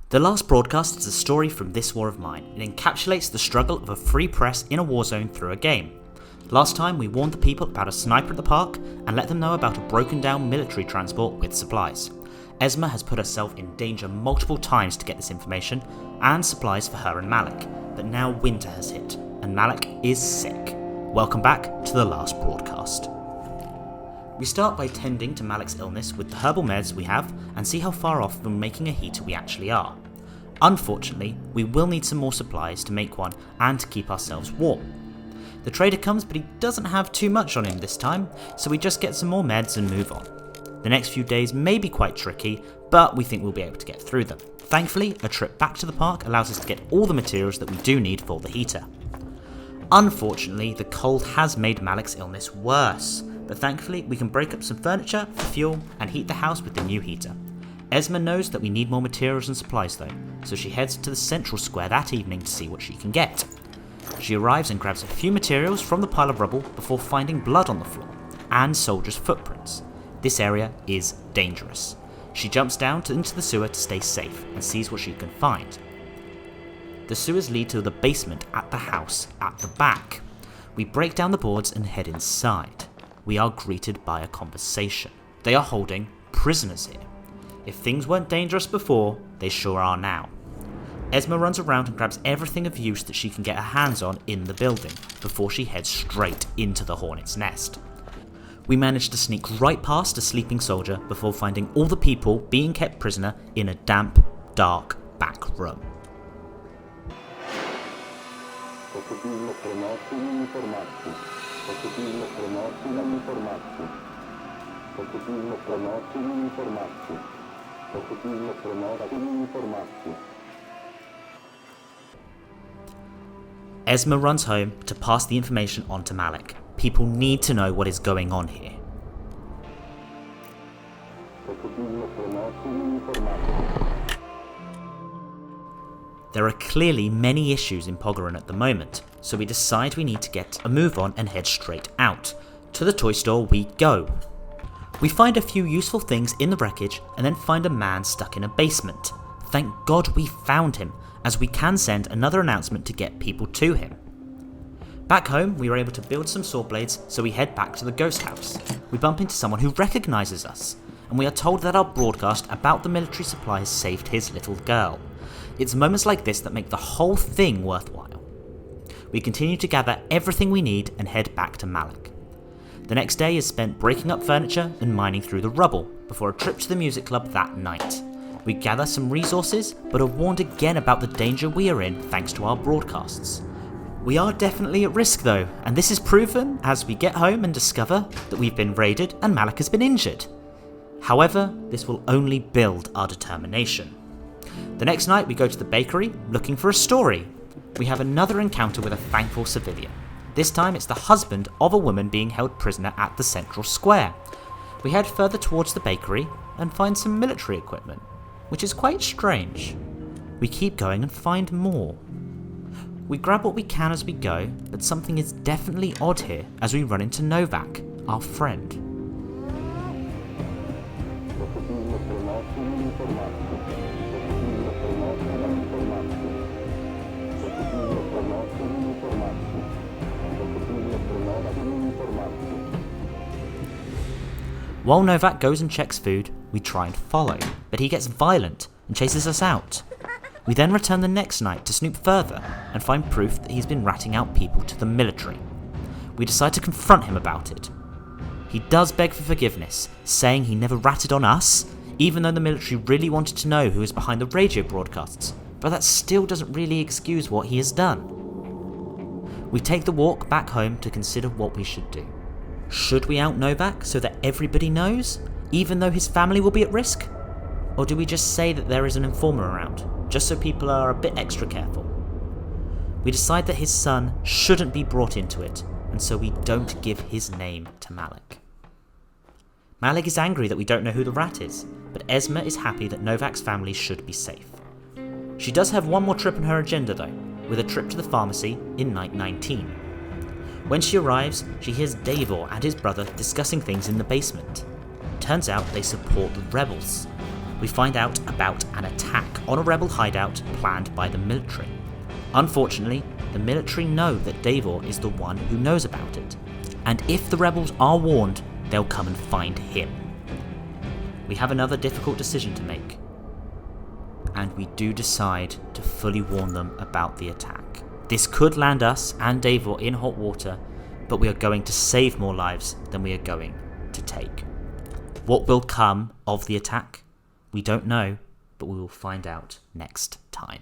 The last broadcast is a story from This War of Mine. It encapsulates the struggle of a free press in a war zone through a game. Last time we warned the people about a sniper at the park and let them know about a broken down military transport with supplies. Esma has put herself in danger multiple times to get this information and supplies for her and Malik, but now winter has hit and Malik is sick. Welcome back to the last broadcast. We start by tending to Malik's illness with the herbal meds we have and see how far off from making a heater we actually are. Unfortunately, we will need some more supplies to make one and to keep ourselves warm. The trader comes, but he doesn't have too much on him this time, so we just get some more meds and move on. The next few days may be quite tricky, but we think we'll be able to get through them. Thankfully, a trip back to the park allows us to get all the materials that we do need for the heater. Unfortunately, the cold has made Malik's illness worse, but thankfully we can break up some furniture for fuel and heat the house with the new heater. Esma knows that we need more materials and supplies though, so she heads to the central square that evening to see what she can get. She arrives and grabs a few materials from the pile of rubble before finding blood on the floor, and soldiers' footprints. This area is dangerous. She jumps down into the sewer to stay safe and sees what she can find. The sewers lead to the basement at the house at the back. We break down the boards and head inside. We are greeted by a conversation. They are holding prisoners here. If things weren't dangerous before, they sure are now. Esma runs around and grabs everything of use that she can get her hands on in the building before she heads straight into the hornet's nest. We manage to sneak right past a sleeping soldier before finding all the people being kept prisoner in a damp, dark back room. Esma runs home to pass the information on to Malik. People need to know what is going on here. There are clearly many issues in Pogoran at the moment, so we decide we need to get a move on and head straight out. To the toy store we go. We find a few useful things in the wreckage and then find a man stuck in a basement. Thank God we found him, as we can send another announcement to get people to him. Back home, we were able to build some saw blades, so we head back to the ghost house. We bump into someone who recognises us, and we are told that our broadcast about the military supply has saved his little girl. It's moments like this that make the whole thing worthwhile. We continue to gather everything we need and head back to Malik. The next day is spent breaking up furniture and mining through the rubble, before a trip to the music club that night. We gather some resources, but are warned again about the danger we are in thanks to our broadcasts. We are definitely at risk though, and this is proven as we get home and discover that we've been raided and Malik has been injured. However, this will only build our determination. The next night we go to the bakery looking for a story. We have another encounter with a thankful civilian. This time it's the husband of a woman being held prisoner at the central square. We head further towards the bakery and find some military equipment, which is quite strange. We keep going and find more. We grab what we can as we go, but something is definitely odd here as we run into Novak, our friend. While Novak goes and checks food, we try and follow, but he gets violent and chases us out. We then return the next night to snoop further and find proof that he's been ratting out people to the military. We decide to confront him about it. He does beg for forgiveness, saying he never ratted on us, even though the military really wanted to know who is behind the radio broadcasts, but that still doesn't really excuse what he has done. We take the walk back home to consider what we should do. Should we out Novak so that everybody knows, even though his family will be at risk? Or do we just say that there is an informer around, just so people are a bit extra careful? We decide that his son shouldn't be brought into it, and so we don't give his name to Malik. Malik is angry that we don't know who the rat is, but Esma is happy that Novak's family should be safe. She does have one more trip on her agenda though, with a trip to the pharmacy in night 19. When she arrives, she hears Davor and his brother discussing things in the basement. Turns out they support the rebels. we find out about an attack on a rebel hideout planned by the military. Unfortunately, the military know that Davor is the one who knows about it, and if the rebels are warned, they'll come and find him. We have another difficult decision to make, and we do decide to fully warn them about the attack. This could land us and Davor in hot water, but we are going to save more lives than we are going to take. What will come of the attack? We don't know, but we will find out next time.